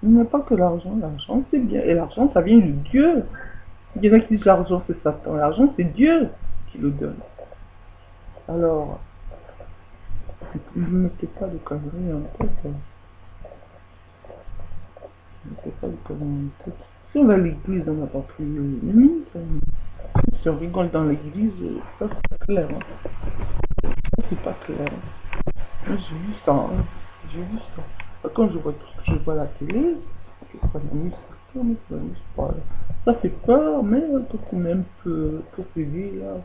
Il n'y a pas que l'argent. L'argent, c'est bien. Et l'argent, ça vient de Dieu. Il y en a qui disent l'argent, c'est Satan. L'argent, c'est Dieu qui le donne. Alors, ne mettez pas de conneries en tête. Ne mettez pas de conneries en tête. Si on va à l'église, on n'a pas pris l'ennemi. Si on rigole dans l'église, ça c'est pas clair. Hein. Ça c'est pas clair. Moi, j'ai vu ça. Hein. J'ai vu ça. Quand je vois tout ce que je vois à la télé, je crois pas. Ça fait peur, mais quand on est un peu possédé, là,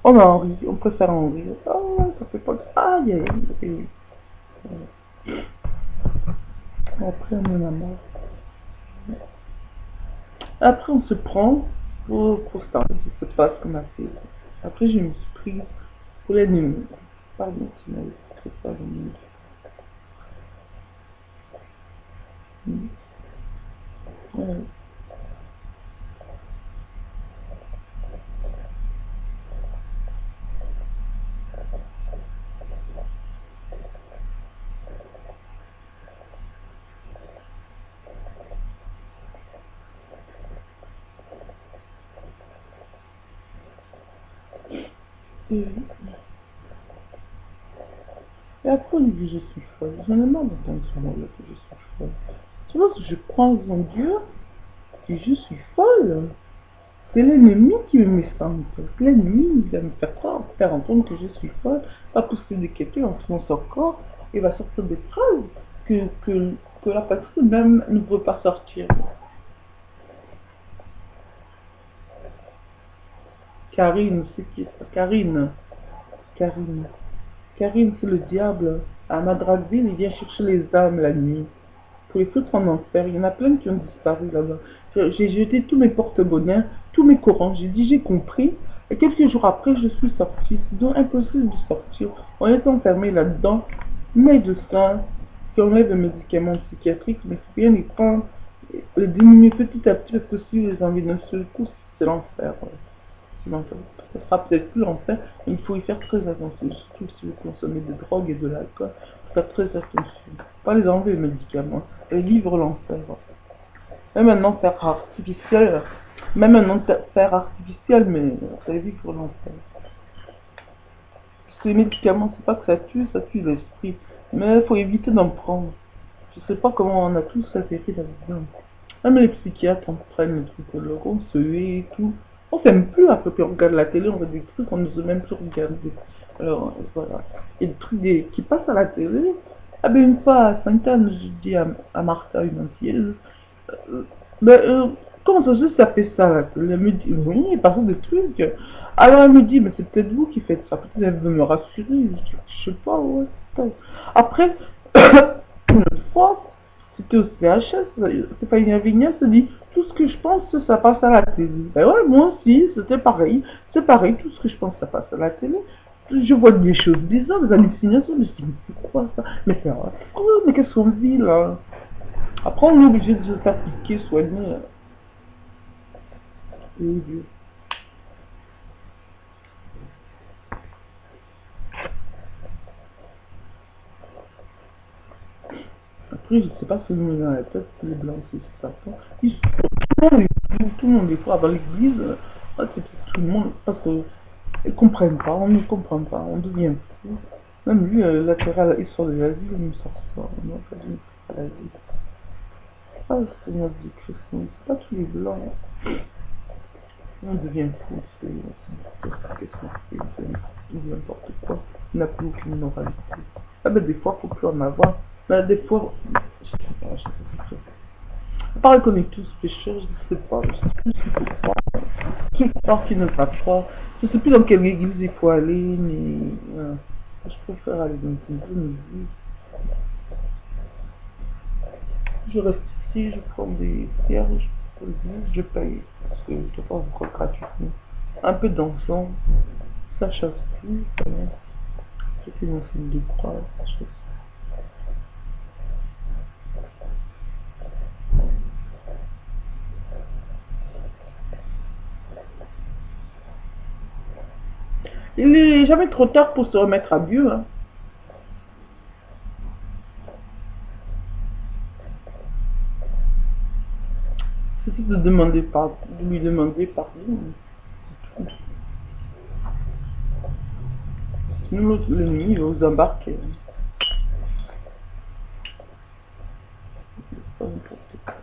on en rit, on préfère en rire. Ah, ça fait pas. Aïe, aïe, aïe. Après, on en a marre. Après, on se prend pour ça. Je sais pas ce qu'on a fait. Après, je me suis prise pour l'ennemi. Pardon, tu m'avais fait ça, l'ennemi. Ouais. Et, et après, on dit je suis folle. J'en ai marre d'entendre sur moi que je suis folle. Tu vois, si je crois en Dieu et je suis folle, c'est l'ennemi qui me met ça en tête. L'ennemi, il va me faire croire, faire entendre que je suis folle, va pousser des questions entre son corps et va sortir des phrases que la personne même ne peut pas sortir. Karine, c'est qui ça? Karine. Karine. Karine, c'est le diable. À Madrasville, il vient chercher les âmes la nuit. Pour les foutre en enfer. Il y en a plein qui ont disparu là-bas. J'ai jeté tous mes porte-bonheurs, tous mes Corans. J'ai dit, j'ai compris. Et quelques jours après, je suis sortie. C'est donc impossible de sortir. On est enfermé là-dedans. Médecins qui enlèvent les médicaments psychiatriques, mais il faut bien les prendre, les diminuer petit à petit, parce que si les enlèvent d'un seul coup, c'est l'enfer. Donc, ça sera peut-être plus l'enfer, mais il faut y faire très attention, surtout si vous consommez des drogues et de l'alcool. Il faut faire très attention. Pas les enlever les médicaments, et vivre l'enfer. Même un enfer artificiel, même un enfer artificiel, mais c'est vivre l'enfer. Parce que les médicaments, c'est pas que ça tue l'esprit, mais il faut éviter d'en prendre. Je sais pas comment on a tous atterri là-dedans. Même les psychiatres, on prenne le truc de l'euro, on se hait et tout. On s'aime plus à peu près, on regarde la télé, on voit des trucs qu'on ne veut même plus regarder. Alors voilà. Il y a des trucs qui passent à la télé. Ah ben une fois à Sainte-Anne, je dis à Martha, une ancienne, euh, ben, comment ça se fait que ça fait ça la télé? Elle me dit, oui, il passe des trucs. Alors elle me dit, mais c'est peut-être vous qui faites ça. Peut-être elle veut me rassurer. Je sais pas, ouais. Après, une fois, c'était au CHS, c'est pas une Avignon, se dit tout ce que je pense, ça passe à la télé. Ben ouais, moi aussi, c'était pareil. C'est pareil, tout ce que je pense, ça passe à la télé. Je vois des choses bizarres, des hallucinations, je me dis, mais c'est quoi ça? Mais c'est affreux, mais qu'est-ce qu'on vit là? Après, on est obligé de se faire piquer, soigner. Et, après, je sais pas ce que nous dans la tête, les blancs, c'est ça. Tout le monde, des fois, avant l'église, c'est tout le monde, parce que ils comprennent pas, on ne comprend pas, on devient fou. Même lui, latéral, il sort de l'asile, il me sort ça. Moi, je dis, à l'asile. Ah, c'est Seigneur du Christ, c'est pas tous les blancs. On devient fou, qu'est-ce qu'on fait, c'est n'importe quoi. On n'a plus aucune moralité. Ah ben des fois, il faut plus en avoir. Mais des fois, je sais pas, je sais pas. On parle qu'on est tous pécheurs, je sais pas, je sais plus ce qu'il faut croire. Qui croire, qui ne pas croire. Je sais plus dans quelle église il faut aller, mais je préfère aller dans une bonne église. Je reste ici, je prends des cierges pour l'église, je paye, parce que je ne peux pas vous croire gratuitement. Un peu d'encens, ça chasse tout, ça va. Je fais mon signe de croix, ça chasse. Il n'est jamais trop tard pour se remettre à Dieu. Hein. suffit de demander de lui demander pardon. Sinon l'autre l'ennemi il va vous embarquer. Pas n'importe quoi.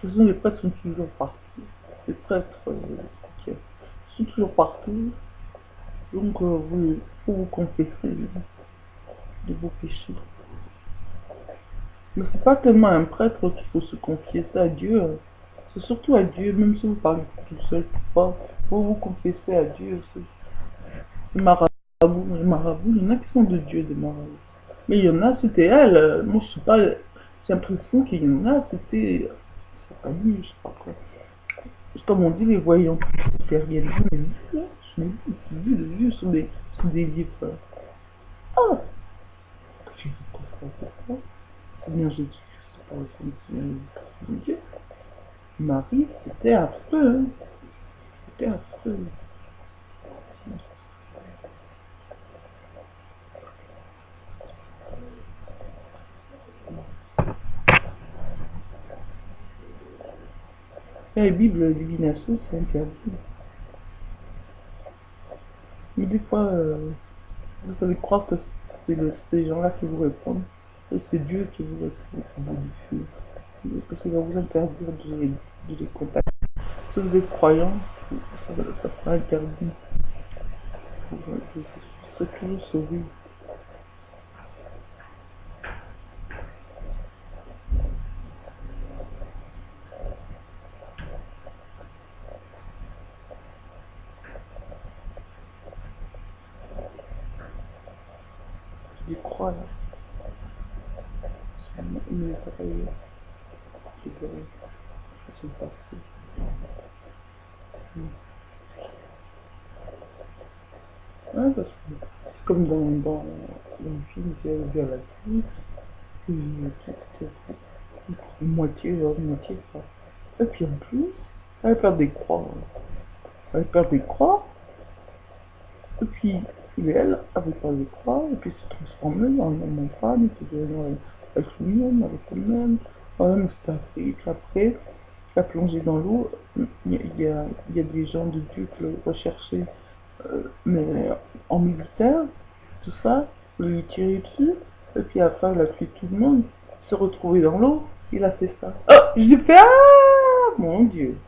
De toute façon, les prêtres sont toujours partout. Les prêtres ok, sont toujours partout. Donc, vous, faut vous confesser de vos péchés. Mais c'est pas tellement un prêtre qu'il faut se confier ça à Dieu. C'est surtout à Dieu, même si vous parlez tout seul, pas. Faut vous confesser à Dieu aussi. Les marabouts, il y en a qui sont de Dieu, des marabouts. Mais il y en a, c'était elle. Moi, je sais pas, j'ai l'impression qu'il y en a, c'était. C'est pas lui, je sais pas quoi. Comme on dit, les voyants derrière lui, mais je l'ai vu de vue sur des livres. Ah! J'ai dit quoi? Seigneur Jésus, c'est pas le Seigneur Dieu. Marie, c'était affreux. C'était affreux. La Bible, la divination, c'est interdit. Mais des fois, vous allez croire que c'est ces gens-là qui vous répondent. Et c'est Dieu qui vous répond au bout du fil. Parce qu'il va vous interdire de les contacter. Si vous êtes croyant, ça sera interdit. Vous serez toujours sauvé. Je crois là. Mais pareil, c'est parti. Ouais, parce que c'est comme dans le film vers la vie, une moitié, genre une moitié, ça. Et puis en plus, elle perd des croix. Elle perd des croix, et puis elle avait pas des croix, et puis se transformait en homme en femme, et puis elle se mienne avec elle-même. Même c'est Afrique, après, la plongée dans l'eau, il y a des gens de Dieu qui le recherchaient, mais en militaire, tout ça, lui tirer dessus, et puis après il a tué tout le monde, se retrouver dans l'eau, il a fait ça. Oh, j'ai fait ah mon Dieu,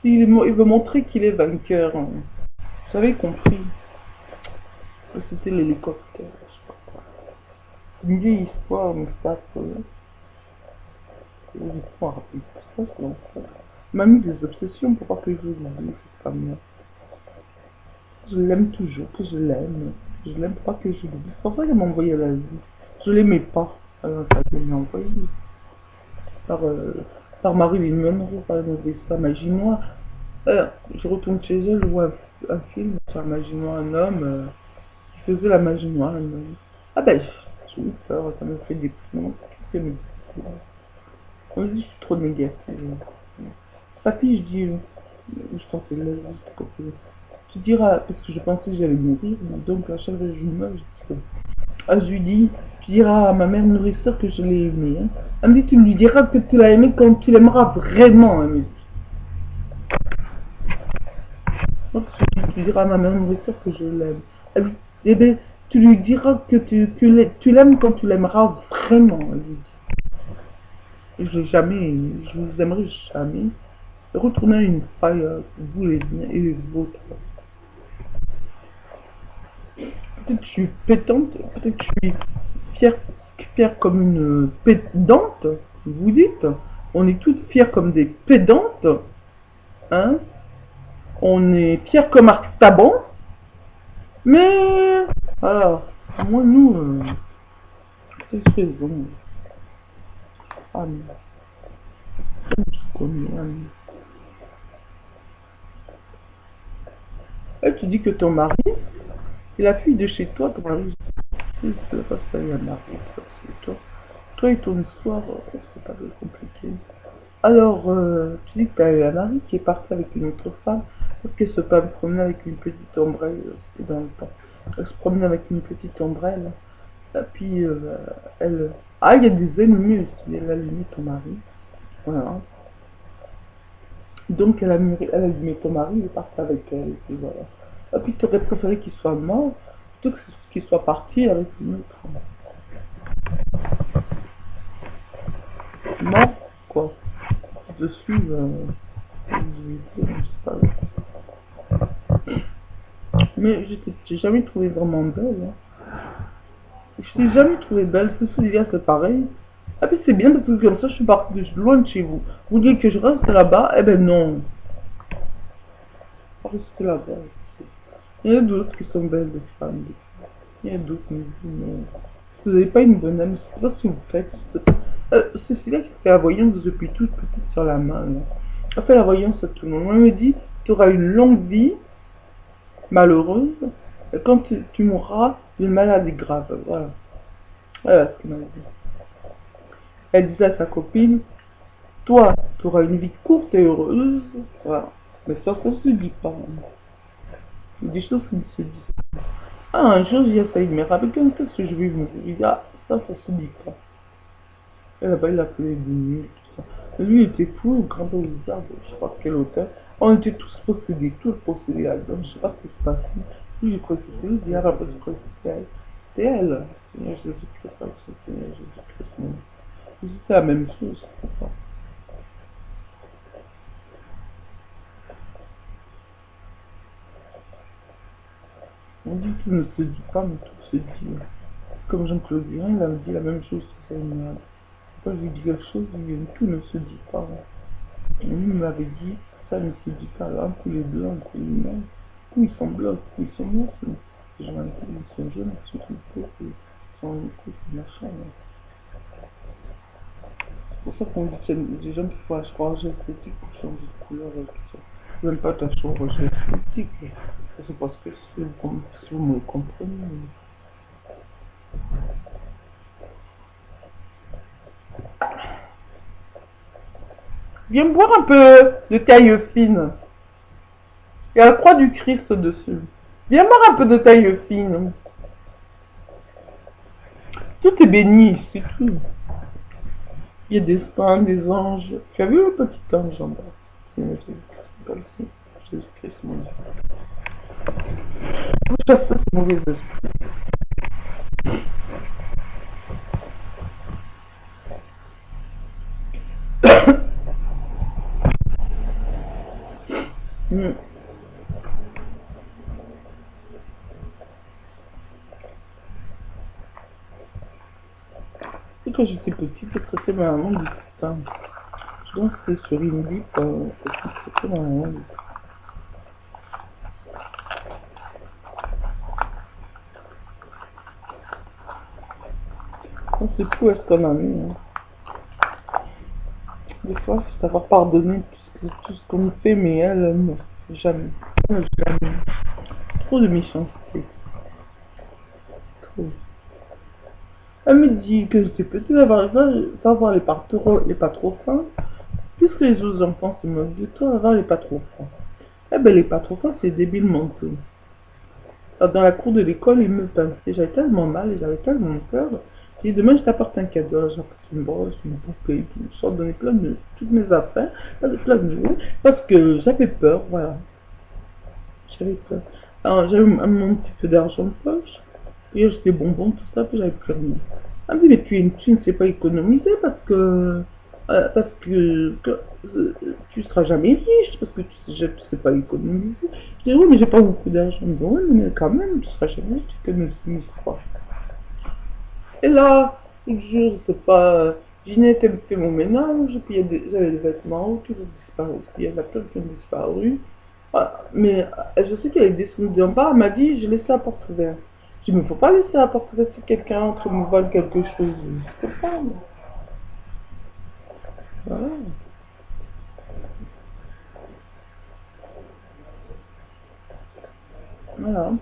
il veut montrer qu'il est vainqueur. Hein. J'avais compris que c'était l'hélicoptère, je sais pas quoi. Une vieille histoire, mais ça, l'histoire, et tout ça, c'est l'enfer. Il m'a mis des obsessions pour pas que je l'oublie, cette femme-là. Je l'aime toujours, que je l'aime. Je l'aime pas que je l'oublie. C'est pour ça qu'elle m'a envoyé à la vie. Je l'aimais pas. Alors, elle m'a envoyé par, par Marilyn Monroe, par exemple, sa magie noire. Je retourne chez elle, je vois un film sur la magie noire, un homme qui faisait la magie noire. Ah ben, j'ai eu peur, ça me fait des plombs. Qu'est-ce qu'elle me dit? On me dit, je suis trop négative. Sa fille, je dis, je pensais là, juste pour que tu diras, parce que je pensais que j'allais mourir, donc à chaque fois que je meurs, je dis comme ah, je lui dis, tu diras à ma mère nourrisseur que je l'ai aimée. Hein. Elle me dit, tu lui diras que tu l'as aimé quand tu l'aimeras vraiment. Elle me dit. Donc, tu diras à ma mère nourrisseur que je l'aime. Elle me dit, eh bien, tu lui diras que tu l'aimes quand tu l'aimeras vraiment. Elle me dit. Et je vous aimerai jamais. Retournez à une faille, vous les miens et les vôtres. Peut-être que je suis pétante, peut-être que je suis fière, fière comme une pédante, vous dites. On est toutes fières comme des pédantes, hein. On est fiers comme Artaban, mais alors, moi nous, qu'est-ce que faisons? Ah, je connais, et tu dis que ton mari, il a fui de chez toi, ton mari. Et ça, ça y a marre, ça, c'est toi et ton histoire, c'est pas très compliqué. Alors, tu dis que tu as eu un mari qui est parti avec une autre femme, parce qu'elle se pas promener avec une petite ombrelle, c'était dans le temps. Elle se promenait avec une petite ombrelle, et puis elle... Ah, il y a des ennemis aussi, elle a allumé ton mari, voilà. Donc elle a allumé ton mari, il est parti avec elle, et puis voilà. Et puis tu aurais préféré qu'il soit mort, plutôt que qu'il soit parti avec une autre femme. Mort, quoi. Dessus, je vais dire, je sais pas. Mais j'ai jamais trouvé vraiment belle. Hein. Je t'ai jamais trouvé belle. C'est celui-là, c'est pareil. Ah, puis c'est bien parce que comme ça, je suis partie de loin de chez vous. Vous dites que je reste là-bas. Eh ben non. Je reste là-bas. Il y en a d'autres qui sont belles, des femmes. Il y en a d'autres, mais vous, non. Vous n'avez pas une bonne âme. Je sais pas ce que vous faites. C'est celui-là qui fait la voyance depuis toute petite sur la main. Là. Elle fait la voyance à tout le monde. Elle me dit, tu auras une longue vie malheureuse. Et quand tu mourras d'une maladie grave. Voilà. Voilà ce qu'elle m'a dit. Elle disait à sa copine, toi, tu auras une vie courte et heureuse. Voilà. Mais ça se dit pas. Il y a des choses qui ne se disent pas. Ah, un jour, j'ai essayé de me rappeler qu'est-ce que je vais mourir. Il dit, ah, ça se dit pas. Et là-bas, il appelait des nuls, tout ça. Lui, il était fou, le grand Blizzard, je sais pas quel hôtel. On était tous possédés, tous possédés là-dedans. Je sais pas ce qui se passait. Lui, je crois que c'était lui, il dit, ah, je crois que c'était elle. C'était elle. Seigneur Jésus-Christ, Seigneur Jésus-Christ. C'est la même chose. On dit tout ne se dit pas, mais tout se dit. Comme Jean-Claude Guérin, il a dit la même chose sur sa malade. Quand je lui dis quelque chose, il dit tout ne se dit pas. Et lui, il m'avait dit ça ne se dit pas. Là, un coup il est blanc, un coup il est noir. Un coup ils sont blancs, un coup ils sont noirs. Les gens, ils sont jeunes, ils sont tout beaux, ils sont machin. C'est pour ça qu'on dit qu'il y a des gens qui font un chirurgie esthétique pour changer de couleur et tout ça. Même pas ta chirurgie esthétique. C'est parce que si vous me comprenez. Viens boire un peu de taille fine. Il y a la croix du Christ dessus. Viens boire un peu de taille fine. Tout est béni, c'est tout. Il y a des saints, des anges. Tu as vu le petit ange en bas? C'est Jésus-Christ, mon Dieu. Tout ça, c'est mauvais esprit. Mm. Et quand j'étais petite, je traitais ma maman du putain. Je dansais sur une bip, je traitais ma maman du putain. On sait plus où est-ce qu'on en est. Hein. Des fois, il faut savoir pardonner tout ce qu'on fait, mais elle, non. Jamais. Jamais. Trop de méchanceté. Trop. Elle me dit que j'étais petite, savoir les pas trop fins. Puisque les autres enfants se moquent de toi, avoir les pas trop fins. Eh ben, les pas trop fins, c'est débile mental. Dans la cour de l'école, ils me pinçaient. J'avais tellement mal et j'avais tellement peur. J'ai dit, demain, je t'apporte un cadeau. Alors, j'apporte une brosse, une poupée, tout. Je leur donnais plein de, toutes mes affaires, plein de jouets, parce que j'avais peur, voilà. J'avais peur. Alors, j'avais mon petit peu d'argent de poche. Et j'étais bonbons, tout ça, puis j'avais plus rien. Elle me dit, mais tu ne sais pas économiser parce que tu seras jamais riche, parce que tu sais pas économiser. Je dis, oui, mais j'ai pas beaucoup d'argent. Elle me dit, oui, mais quand même, tu seras jamais riche, tu économises pas. Et là, je sais pas, Ginette elle me fait mon ménage, puis j'avais des vêtements qui ont disparu aussi, il y en a plein qui ont disparu. Voilà. Mais je sais qu'elle est descendue en bas, elle m'a dit, je laissais la porte ouverte. Je dis, mais faut pas laisser la porte ouverte si quelqu'un entre me vole quelque chose. Je sais pas, moi. Voilà. Voilà.